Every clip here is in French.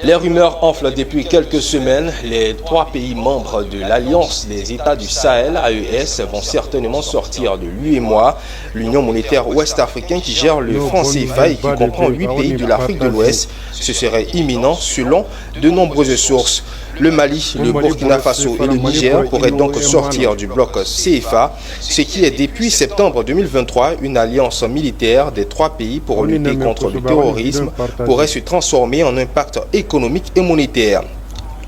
Les rumeurs enflent depuis quelques semaines. Les trois pays membres de l'Alliance des États du Sahel, AES, vont certainement sortir de l'UEMOA, l'Union monétaire ouest-africaine qui gère le franc CFA et qui comprend 8 pays de l'Afrique de l'Ouest. Ce serait imminent selon de nombreuses sources. Le Mali, le Burkina Faso et le Niger pourraient donc sortir du bloc CFA, ce qui est depuis septembre 2023 une alliance militaire des trois pays pour lutter contre le terrorisme pourrait se transformer en un pacte économique et monétaire.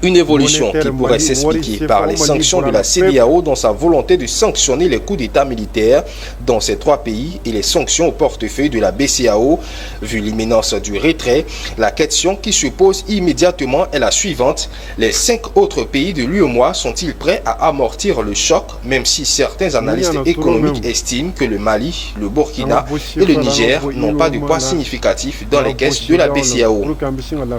Une évolution qui pourrait s'expliquer par les sanctions de la CEDEAO dans sa volonté de sanctionner les coups d'État militaires dans ces trois pays et les sanctions au portefeuille de la BCEAO. Vu l'imminence du retrait, la question qui se pose immédiatement est la suivante. Les 5 autres pays de l'UEMOA sont-ils prêts à amortir le choc, même si certains analystes économiques estiment que le Mali, le Burkina et le Niger n'ont pas de poids significatif dans les caisses de la BCEAO.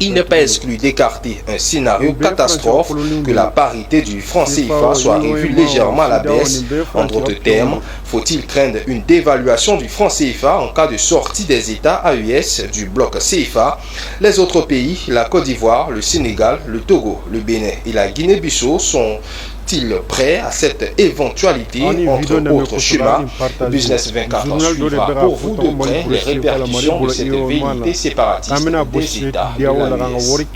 Il n'est pas exclu d'écarter un scénario catastrophe que la parité du franc CFA soit revue légèrement à la baisse. En d'autres termes, faut-il craindre une dévaluation du franc CFA en cas de sortie des États AES du bloc CFA? Les autres pays, la Côte d'Ivoire, le Sénégal, le Togo, le Bénin et la Guinée-Bissau sont-ils prêts à cette éventualité? Entre autres schémas, Business 24 suivra pour vous de près les répercussions de cette velléité séparatiste des États de l'AES.